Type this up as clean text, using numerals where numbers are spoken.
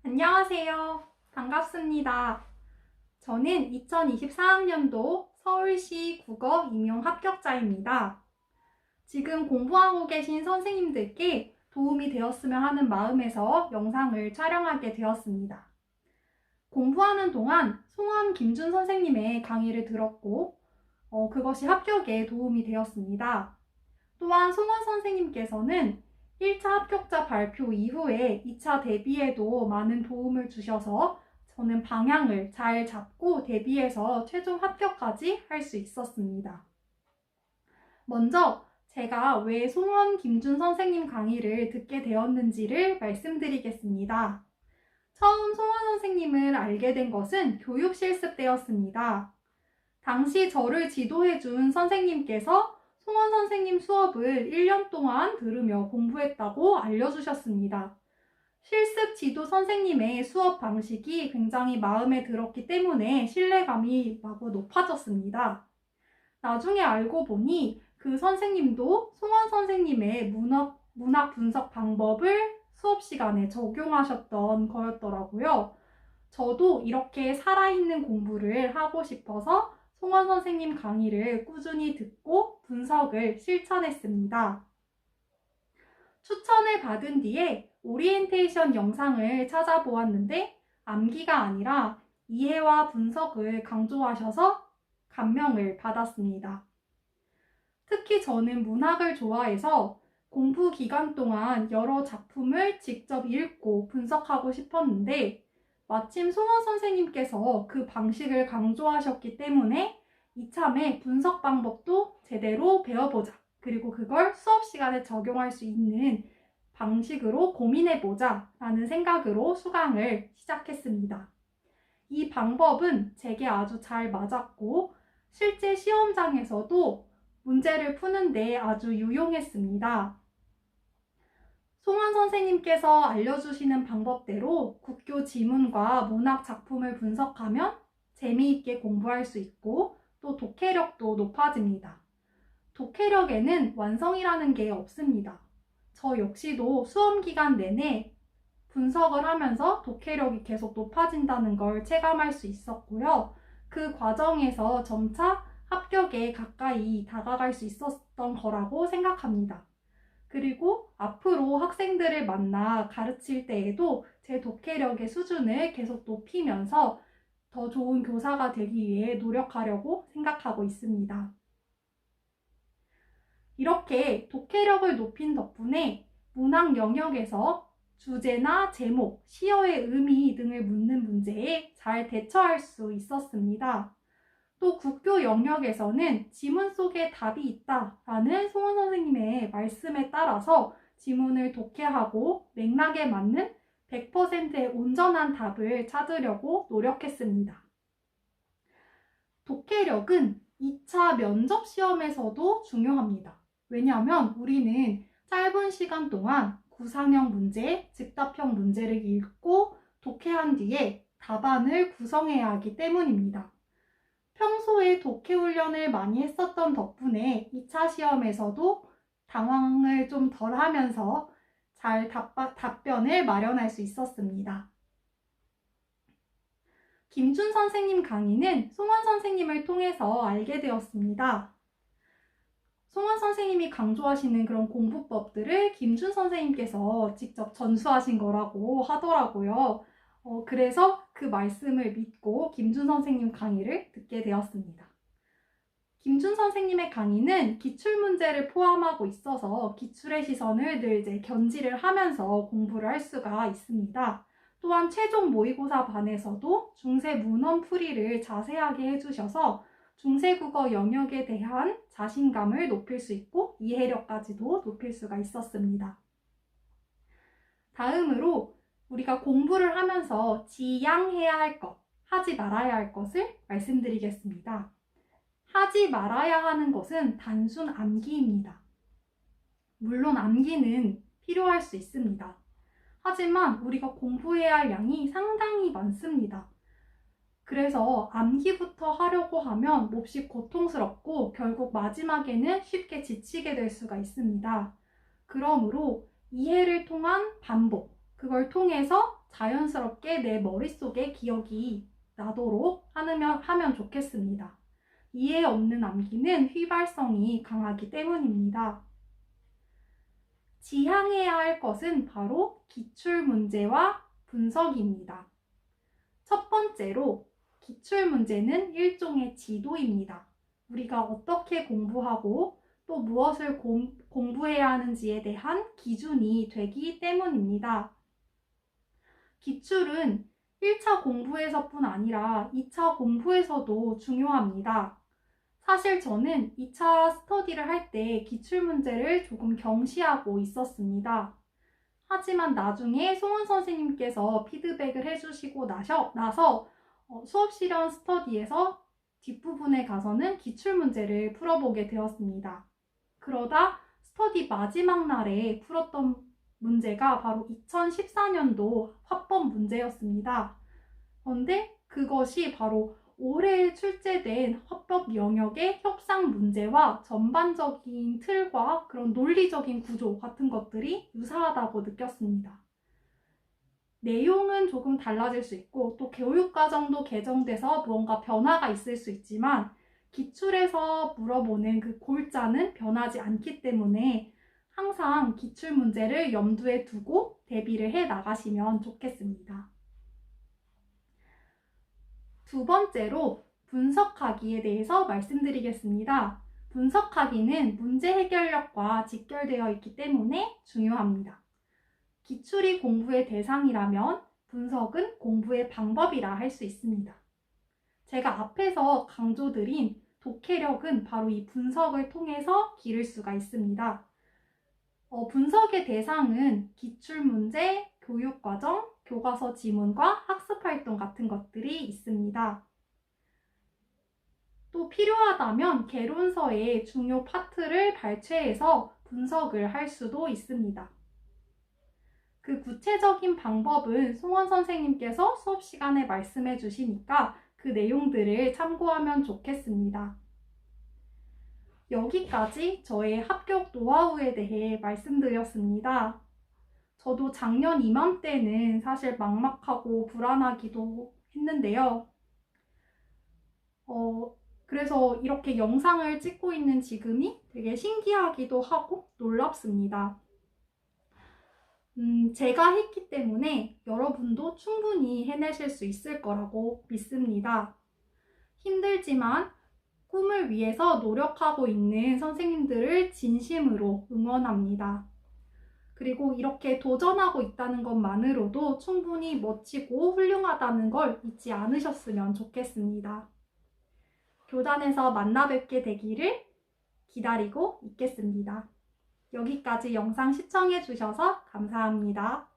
안녕하세요. 반갑습니다. 저는 2024학년도 서울시 국어 임용 합격자입니다. 지금 공부하고 계신 선생님들께 도움이 되었으면 하는 마음에서 영상을 촬영하게 되었습니다. 공부하는 동안 송원 김준 선생님의 강의를 들었고 그것이 합격에 도움이 되었습니다. 또한 송원 선생님께서는 1차 합격자 발표 이후에 2차 대비에도 많은 도움을 주셔서 저는 방향을 잘 잡고 대비해서 최종 합격까지 할 수 있었습니다. 먼저 제가 왜 송원 김준 선생님 강의를 듣게 되었는지를 말씀드리겠습니다. 처음 송원 선생님을 알게 된 것은 교육 실습 때였습니다. 당시 저를 지도해준 선생님께서 송원 선생님 수업을 1년 동안 들으며 공부했다고 알려주셨습니다. 실습 지도 선생님의 수업 방식이 굉장히 마음에 들었기 때문에 신뢰감이 마구 높아졌습니다. 나중에 알고 보니 그 선생님도 송원 선생님의 문학 분석 방법을 수업 시간에 적용하셨던 거였더라고요. 저도 이렇게 살아있는 공부를 하고 싶어서 송원 선생님 강의를 꾸준히 듣고 분석을 실천했습니다. 추천을 받은 뒤에 오리엔테이션 영상을 찾아보았는데 암기가 아니라 이해와 분석을 강조하셔서 감명을 받았습니다. 특히 저는 문학을 좋아해서 공부 기간 동안 여러 작품을 직접 읽고 분석하고 싶었는데 마침 송원 선생님께서 그 방식을 강조하셨기 때문에 이참에 분석 방법도 제대로 배워보자. 그리고 그걸 수업 시간에 적용할 수 있는 방식으로 고민해보자 라는 생각으로 수강을 시작했습니다. 이 방법은 제게 아주 잘 맞았고 실제 시험장에서도 문제를 푸는데 아주 유용했습니다. 송원 선생님께서 알려주시는 방법대로 국교 지문과 문학 작품을 분석하면 재미있게 공부할 수 있고 또 독해력도 높아집니다. 독해력에는 완성이라는 게 없습니다. 저 역시도 수험 기간 내내 분석을 하면서 독해력이 계속 높아진다는 걸 체감할 수 있었고요. 그 과정에서 점차 합격에 가까이 다가갈 수 있었던 거라고 생각합니다. 그리고 앞으로 학생들을 만나 가르칠 때에도 제 독해력의 수준을 계속 높이면서 더 좋은 교사가 되기 위해 노력하려고 생각하고 있습니다. 이렇게 독해력을 높인 덕분에 문학 영역에서 주제나 제목, 시어의 의미 등을 묻는 문제에 잘 대처할 수 있었습니다. 또 국교 영역에서는 지문 속에 답이 있다라는 송원 선생님의 말씀에 따라서 지문을 독해하고 맥락에 맞는 100%의 온전한 답을 찾으려고 노력했습니다. 독해력은 2차 면접 시험에서도 중요합니다. 왜냐하면 우리는 짧은 시간 동안 구상형 문제, 즉답형 문제를 읽고 독해한 뒤에 답안을 구성해야 하기 때문입니다. 평소에 독해 훈련을 많이 했었던 덕분에 2차 시험에서도 당황을 좀 덜 하면서 잘 답변을 마련할 수 있었습니다. 김준 선생님 강의는 송원 선생님을 통해서 알게 되었습니다. 송원 선생님이 강조하시는 그런 공부법들을 김준 선생님께서 직접 전수하신 거라고 하더라고요. 그래서 그 말씀을 믿고 김준 선생님 강의를 듣게 되었습니다. 김준 선생님의 강의는 기출문제를 포함하고 있어서 기출의 시선을 늘 이제 견지를 하면서 공부를 할 수가 있습니다. 또한 최종 모의고사 반에서도 중세 문헌 풀이를 자세하게 해주셔서 중세국어 영역에 대한 자신감을 높일 수 있고 이해력까지도 높일 수가 있었습니다. 다음으로 우리가 공부를 하면서 지양해야 할 것, 하지 말아야 할 것을 말씀드리겠습니다. 하지 말아야 하는 것은 단순 암기입니다. 물론 암기는 필요할 수 있습니다. 하지만 우리가 공부해야 할 양이 상당히 많습니다. 그래서 암기부터 하려고 하면 몹시 고통스럽고 결국 마지막에는 쉽게 지치게 될 수가 있습니다. 그러므로 이해를 통한 반복, 그걸 통해서 자연스럽게 내 머릿속에 기억이 나도록 하면 좋겠습니다. 이해 없는 암기는 휘발성이 강하기 때문입니다. 지향해야 할 것은 바로 기출문제와 분석입니다. 첫 번째로 기출문제는 일종의 지도입니다. 우리가 어떻게 공부하고 또 무엇을 공부해야 하는지에 대한 기준이 되기 때문입니다. 기출은 1차 공부에서뿐 아니라 2차 공부에서도 중요합니다. 사실 저는 2차 스터디를 할 때 기출문제를 조금 경시하고 있었습니다. 하지만 나중에 송원 선생님께서 피드백을 해주시고 나서 수업 실현 스터디에서 뒷부분에 가서는 기출문제를 풀어보게 되었습니다. 그러다 스터디 마지막 날에 풀었던 문제가 바로 2014년도 화법 문제였습니다. 그런데 그것이 바로 올해 출제된 화법 영역의 협상 문제와 전반적인 틀과 그런 논리적인 구조 같은 것들이 유사하다고 느꼈습니다. 내용은 조금 달라질 수 있고 또 교육과정도 개정돼서 무언가 변화가 있을 수 있지만 기출에서 물어보는 그 골자는 변하지 않기 때문에 항상 기출문제를 염두에 두고 대비를 해 나가시면 좋겠습니다. 두 번째로 분석하기에 대해서 말씀드리겠습니다. 분석하기는 문제 해결력과 직결되어 있기 때문에 중요합니다. 기출이 공부의 대상이라면 분석은 공부의 방법이라 할 수 있습니다. 제가 앞에서 강조드린 독해력은 바로 이 분석을 통해서 기를 수가 있습니다. 분석의 대상은 기출문제, 교육과정, 교과서 지문과 학습활동 같은 것들이 있습니다. 또 필요하다면 개론서의 중요 파트를 발췌해서 분석을 할 수도 있습니다. 그 구체적인 방법은 송원 선생님께서 수업 시간에 말씀해 주시니까 그 내용들을 참고하면 좋겠습니다. 여기까지 저의 합격 노하우에 대해 말씀드렸습니다. 저도 작년 이맘때는 사실 막막하고 불안하기도 했는데요. 그래서 이렇게 영상을 찍고 있는 지금이 되게 신기하기도 하고 놀랍습니다. 제가 했기 때문에 여러분도 충분히 해내실 수 있을 거라고 믿습니다. 힘들지만 꿈을 위해서 노력하고 있는 선생님들을 진심으로 응원합니다. 그리고 이렇게 도전하고 있다는 것만으로도 충분히 멋지고 훌륭하다는 걸 잊지 않으셨으면 좋겠습니다. 교단에서 만나 뵙게 되기를 기다리고 있겠습니다. 여기까지 영상 시청해 주셔서 감사합니다.